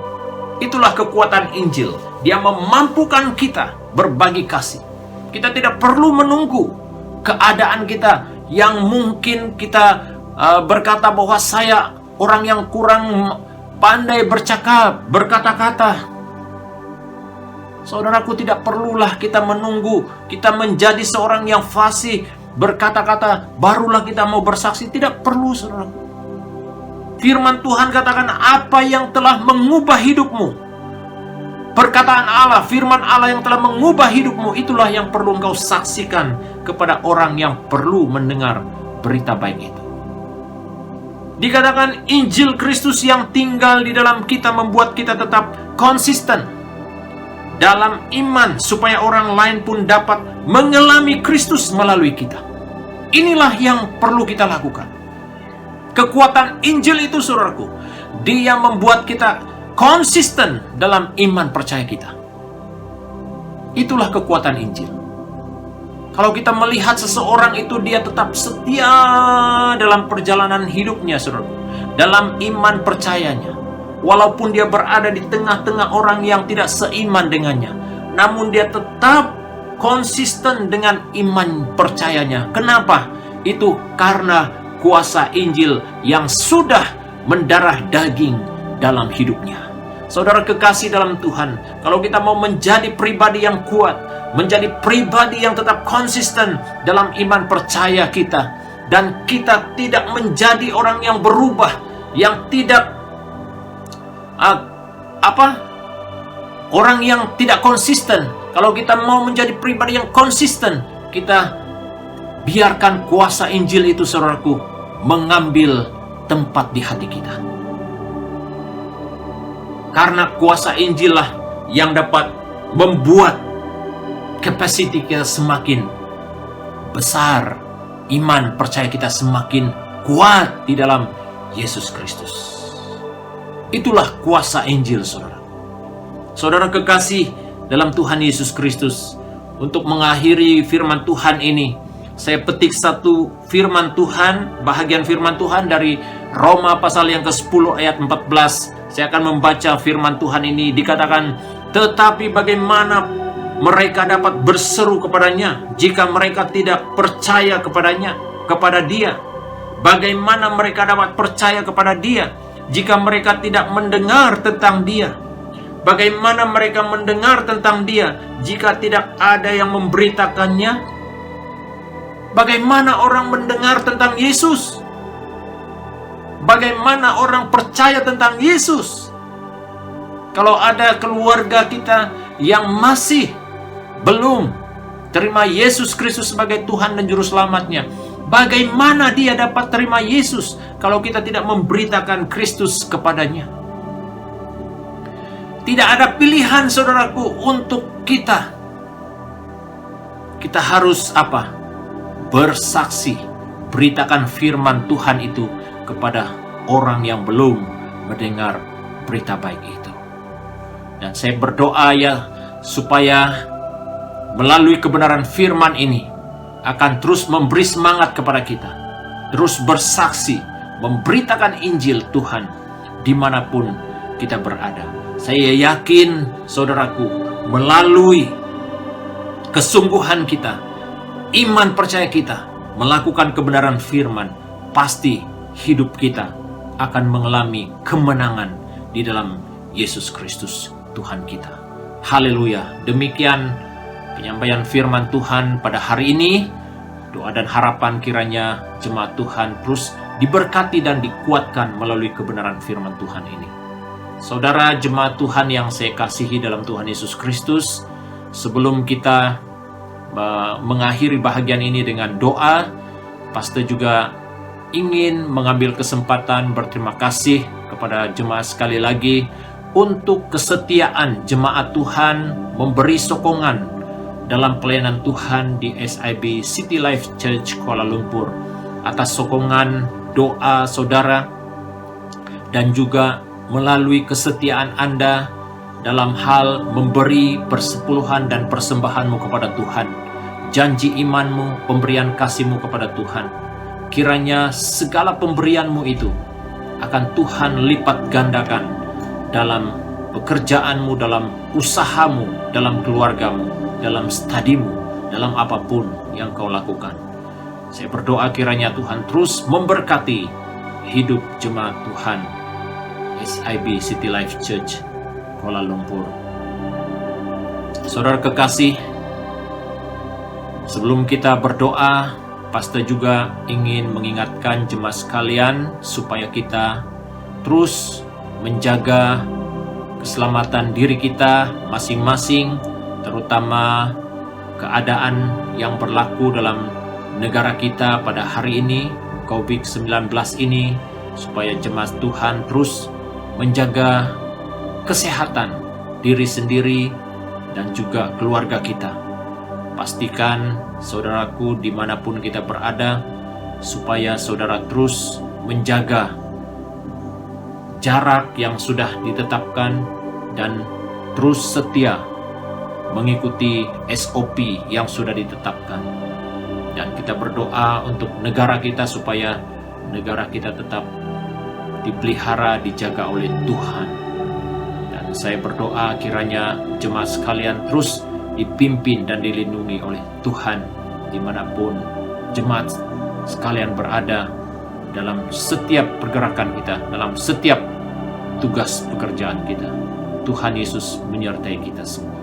Itulah kekuatan Injil. Dia memampukan kita berbagi kasih. Kita tidak perlu menunggu keadaan kita yang mungkin kita berkata bahwa saya orang yang kurang pandai bercakap, berkata-kata. Saudaraku, tidak perlulah kita menunggu kita menjadi seorang yang fasih, berkata-kata, barulah kita mau bersaksi. Tidak perlu, saudaraku. Firman Tuhan katakan apa yang telah mengubah hidupmu. Perkataan Allah, firman Allah yang telah mengubah hidupmu, itulah yang perlu engkau saksikan kepada orang yang perlu mendengar berita baik itu. Dikatakan Injil Kristus yang tinggal di dalam kita membuat kita tetap konsisten dalam iman, supaya orang lain pun dapat mengalami Kristus melalui kita. Inilah yang perlu kita lakukan. Kekuatan Injil itu, saudaraku, dia membuat kita konsisten dalam iman percaya kita. Itulah kekuatan Injil. Kalau kita melihat seseorang itu dia tetap setia dalam perjalanan hidupnya, saudara, dalam iman percayanya, walaupun dia berada di tengah-tengah orang yang tidak seiman dengannya, namun dia tetap konsisten dengan iman percayanya. Kenapa? Itu karena kuasa Injil yang sudah mendarah daging dalam hidupnya. Saudara kekasih dalam Tuhan, kalau kita mau menjadi pribadi yang kuat, menjadi pribadi yang tetap konsisten dalam iman percaya kita, dan kita tidak menjadi orang yang berubah, yang tidak orang yang tidak konsisten. Kalau kita mau menjadi pribadi yang konsisten, kita biarkan kuasa Injil itu, saudaraku, mengambil tempat di hati kita. Karena kuasa Injil lah yang dapat membuat capacity kita semakin besar, iman percaya kita semakin kuat di dalam Yesus Kristus. Itulah kuasa Injil, saudara. Saudara kekasih dalam Tuhan Yesus Kristus, untuk mengakhiri firman Tuhan ini, saya petik satu firman Tuhan, bahagian firman Tuhan dari Roma pasal yang ke-10 ayat 14. Saya akan membaca firman Tuhan ini. Dikatakan, tetapi bagaimana mereka dapat berseru kepadanya jika mereka tidak percaya kepada dia? Bagaimana mereka dapat percaya kepada dia jika mereka tidak mendengar tentang dia? Bagaimana mereka mendengar tentang dia jika tidak ada yang memberitakannya? Bagaimana orang mendengar tentang Yesus? Bagaimana orang percaya tentang Yesus? Kalau ada keluarga kita yang masih belum terima Yesus Kristus sebagai Tuhan dan Juru Selamatnya, bagaimana dia dapat terima Yesus kalau kita tidak memberitakan Kristus kepadanya? Tidak ada pilihan, saudaraku, untuk kita. Kita harus apa? Bersaksi, beritakan firman Tuhan itu kepada orang yang belum mendengar berita baik itu. Dan saya berdoa supaya melalui kebenaran firman ini akan terus memberi semangat kepada kita, terus bersaksi, memberitakan Injil Tuhan dimanapun kita berada. Saya yakin, saudaraku, melalui kesungguhan kita, iman percaya kita, melakukan kebenaran firman, pasti hidup kita akan mengalami kemenangan di dalam Yesus Kristus Tuhan kita. Haleluya. Demikian penyampaian firman Tuhan pada hari ini. Doa dan harapan kiranya jemaat Tuhan terus diberkati dan dikuatkan melalui kebenaran firman Tuhan ini. Saudara jemaat Tuhan yang saya kasihi dalam Tuhan Yesus Kristus, sebelum kita mengakhiri bahagian ini dengan doa, pastor juga ingin mengambil kesempatan berterima kasih kepada jemaat sekali lagi untuk kesetiaan jemaat Tuhan memberi sokongan dalam pelayanan Tuhan di SIB City Life Church Kuala Lumpur, atas sokongan doa saudara dan juga melalui kesetiaan Anda dalam hal memberi persepuluhan dan persembahanmu kepada Tuhan, janji imanmu, pemberian kasihmu kepada Tuhan. Kiranya segala pemberianmu itu akan Tuhan lipat gandakan dalam pekerjaanmu, dalam usahamu, dalam keluargamu, dalam studimu, dalam apapun yang kau lakukan. Saya berdoa kiranya Tuhan terus memberkati hidup jemaat Tuhan SIB City Life Church Kuala Lumpur. Saudara kekasih, sebelum kita berdoa, pastor juga ingin mengingatkan jemaat sekalian supaya kita terus menjaga keselamatan diri kita masing-masing, terutama keadaan yang berlaku dalam negara kita pada hari ini, COVID-19 ini, supaya jemaat Tuhan terus menjaga kesehatan diri sendiri dan juga keluarga kita. Pastikan saudaraku dimanapun kita berada, supaya saudara terus menjaga jarak yang sudah ditetapkan dan terus setia mengikuti SOP yang sudah ditetapkan. Dan kita berdoa untuk negara kita supaya negara kita tetap dipelihara, dijaga oleh Tuhan. Dan saya berdoa kiranya jemaat sekalian terus dipimpin dan dilindungi oleh Tuhan dimanapun jemaat sekalian berada, dalam setiap pergerakan kita, dalam setiap tugas pekerjaan kita. Tuhan Yesus menyertai kita semua.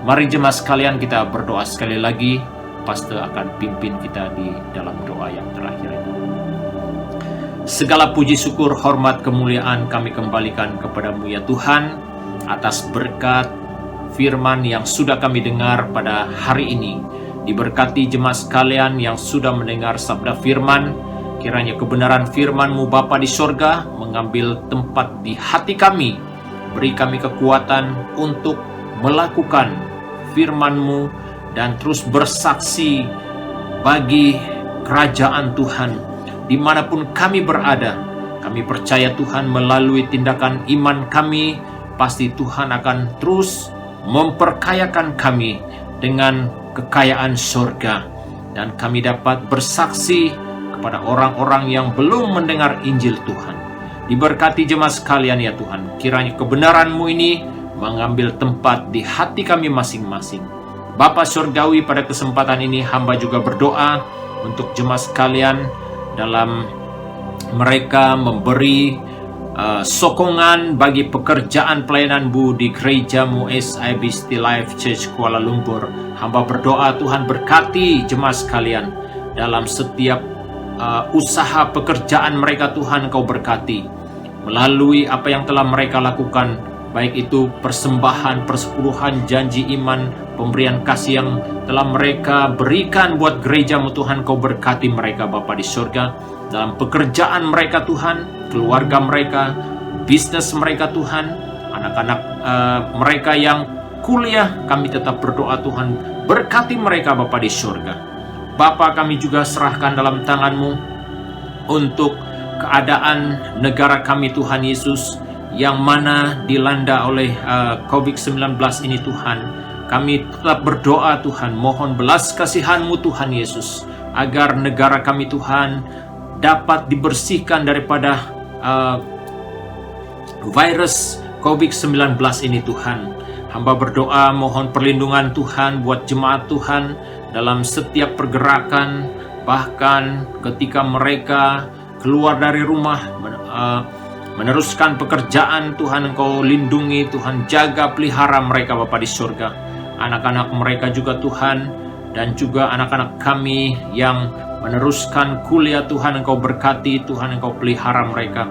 Mari jemaat sekalian, kita berdoa sekali lagi. Pastor akan pimpin kita di dalam doa yang terakhir ini. Segala puji syukur, hormat, kemuliaan kami kembalikan kepadamu ya Tuhan, atas berkat firman yang sudah kami dengar pada hari ini. Diberkati jemaat sekalian yang sudah mendengar sabda firman. Kiranya kebenaran firman-Mu Bapa di sorga mengambil tempat di hati kami. Beri kami kekuatan untuk melakukan firman-Mu dan terus bersaksi bagi kerajaan Tuhan dimanapun kami berada. Kami percaya Tuhan melalui tindakan iman kami, pasti Tuhan akan terus memperkayakan kami dengan kekayaan surga. Dan kami dapat bersaksi kepada orang-orang yang belum mendengar Injil Tuhan. Diberkati jemaat sekalian ya Tuhan. Kiranya kebenaran-Mu ini mengambil tempat di hati kami masing-masing. Bapa Surgawi, pada kesempatan ini hamba juga berdoa untuk jemaat sekalian dalam mereka memberi sokongan bagi pekerjaan pelayanan-Bu di gereja-Mu SIB City Life Church Kuala Lumpur. Hamba berdoa Tuhan berkati jemaat sekalian dalam setiap usaha pekerjaan mereka. Tuhan Kau berkati melalui apa yang telah mereka lakukan, baik itu persembahan, persepuluhan, janji iman, pemberian kasih yang telah mereka berikan buat gereja-Mu. Tuhan Kau berkati mereka Bapa di surga, dalam pekerjaan mereka Tuhan, keluarga mereka, bisnis mereka Tuhan, anak-anak mereka yang kuliah, kami tetap berdoa Tuhan berkati mereka Bapa di surga. Bapa, kami juga serahkan dalam tangan-Mu untuk keadaan negara kami Tuhan Yesus, yang mana dilanda oleh COVID-19 ini Tuhan. Kami tetap berdoa Tuhan, mohon belas kasihan-Mu Tuhan Yesus, agar negara kami Tuhan dapat dibersihkan daripada virus COVID-19 ini Tuhan. Hamba berdoa mohon perlindungan Tuhan buat jemaat Tuhan dalam setiap pergerakan, bahkan ketika mereka keluar dari rumah, meneruskan pekerjaan. Tuhan Engkau lindungi, Tuhan jaga pelihara mereka Bapa di surga. Anak-anak mereka juga Tuhan, dan juga anak-anak kami yang meneruskan kuliah, Tuhan Engkau berkati, Tuhan Engkau pelihara mereka.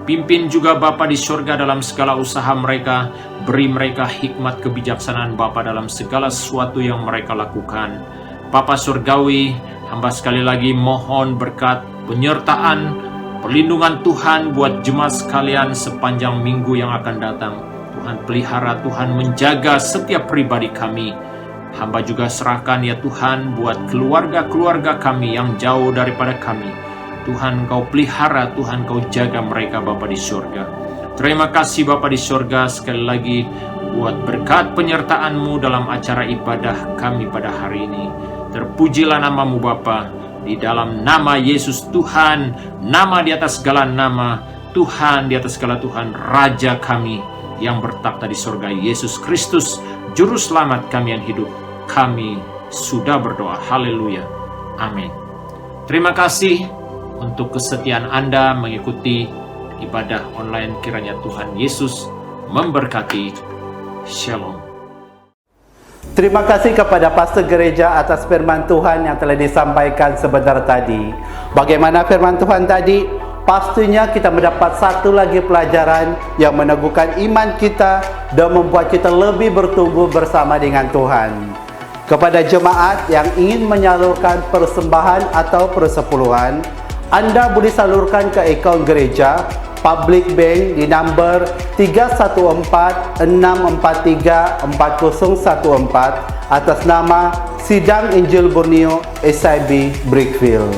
Pimpin juga Bapa di surga dalam segala usaha mereka. Beri mereka hikmat kebijaksanaan Bapa dalam segala sesuatu yang mereka lakukan. Bapa Surgawi, hamba sekali lagi mohon berkat, penyertaan, perlindungan Tuhan buat jemaat sekalian sepanjang minggu yang akan datang. Tuhan pelihara, Tuhan menjaga setiap pribadi kami. Hamba juga serahkan ya Tuhan buat keluarga-keluarga kami yang jauh daripada kami. Tuhan Kau pelihara, Tuhan Kau jaga mereka Bapa di surga. Terima kasih Bapa di surga sekali lagi buat berkat penyertaan-Mu dalam acara ibadah kami pada hari ini. Terpujilah nama-Mu Bapa, di dalam nama Yesus Tuhan, nama di atas segala nama, Tuhan di atas segala Tuhan, Raja kami yang bertakhta di surga, Yesus Kristus, Juru Selamat kami yang hidup. Kami sudah berdoa. Haleluya. Amin. Terima kasih untuk kesetiaan Anda mengikuti ibadah online. Kiranya Tuhan Yesus memberkati. Shalom. Terima kasih kepada pastor gereja atas firman Tuhan yang telah disampaikan sebentar tadi. Bagaimana firman Tuhan tadi? Pastinya kita mendapat satu lagi pelajaran yang meneguhkan iman kita dan membuat kita lebih bertumbuh bersama dengan Tuhan. Kepada jemaat yang ingin menyalurkan persembahan atau persepuluhan, Anda boleh salurkan ke akaun gereja Public Bank di nombor 314-643-4014 atas nama Sidang Injil Borneo SIB Brickville.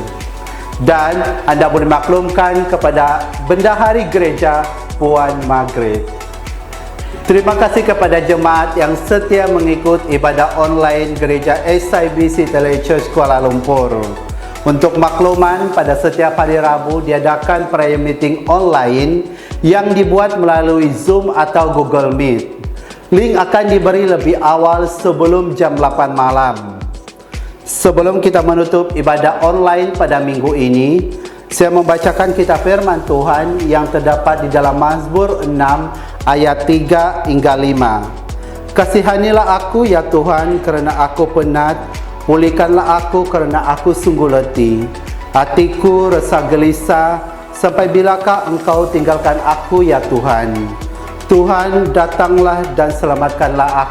Dan Anda boleh maklumkan kepada Bendahari Gereja Puan Margaret. Terima kasih kepada jemaat yang setia mengikut ibadah online Gereja SIB City Life Church Kuala Lumpur. Untuk makluman, pada setiap hari Rabu diadakan prayer meeting online yang dibuat melalui Zoom atau Google Meet. Link akan diberi lebih awal sebelum jam 8 malam. Sebelum kita menutup ibadah online pada minggu ini, saya membacakan kitab firman Tuhan yang terdapat di dalam Mazmur 6 ayat 3 hingga 5. Kasihanilah aku ya Tuhan kerana aku penat, pulihkanlah aku kerana aku sungguh letih. Hatiku resah gelisah, sampai bilakah Engkau tinggalkan aku ya Tuhan? Tuhan, datanglah dan selamatkanlah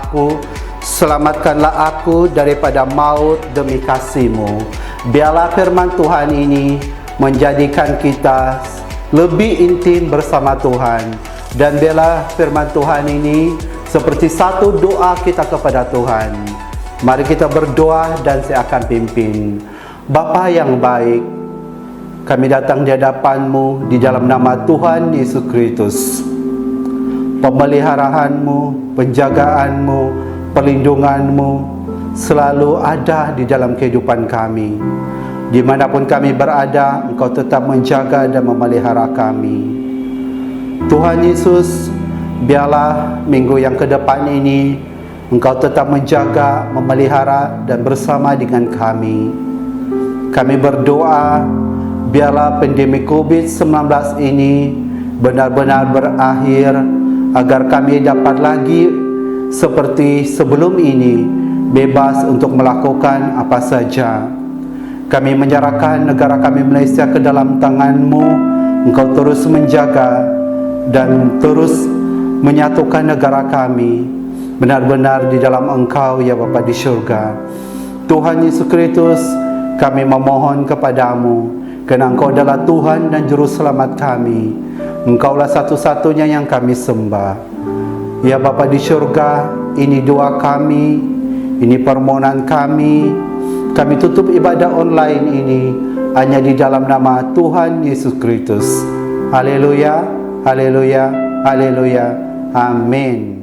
aku daripada maut demi kasih-Mu. Biarlah firman Tuhan ini menjadikan kita lebih intim bersama Tuhan, dan biarlah firman Tuhan ini seperti satu doa kita kepada Tuhan. Mari kita berdoa dan saya akan pimpin. Bapa yang baik, kami datang di hadapan-Mu di dalam nama Tuhan Yesus Kristus. Pemeliharaanmu, penjagaanmu, perlindunganmu selalu ada di dalam kehidupan kami. Dimanapun kami berada, Engkau tetap menjaga dan memelihara kami. Tuhan Yesus, biarlah minggu yang ke depan ini Engkau tetap menjaga, memelihara dan bersama dengan kami. Kami berdoa, biarlah pandemi COVID-19 ini benar-benar berakhir, agar kami dapat lagi seperti sebelum ini, bebas untuk melakukan apa saja. Kami menyerahkan negara kami Malaysia ke dalam tangan-Mu. Engkau terus menjaga dan terus menyatukan negara kami benar-benar di dalam Engkau ya Bapa di syurga. Tuhan Yesus Kristus, kami memohon kepadamu, kerana Engkau adalah Tuhan dan Juru Selamat kami. Engkaulah satu-satunya yang kami sembah. Ya Bapa di syurga, ini doa kami, ini permohonan kami. Kami tutup ibadah online ini hanya di dalam nama Tuhan Yesus Kristus. Haleluya, haleluya, haleluya. Amin.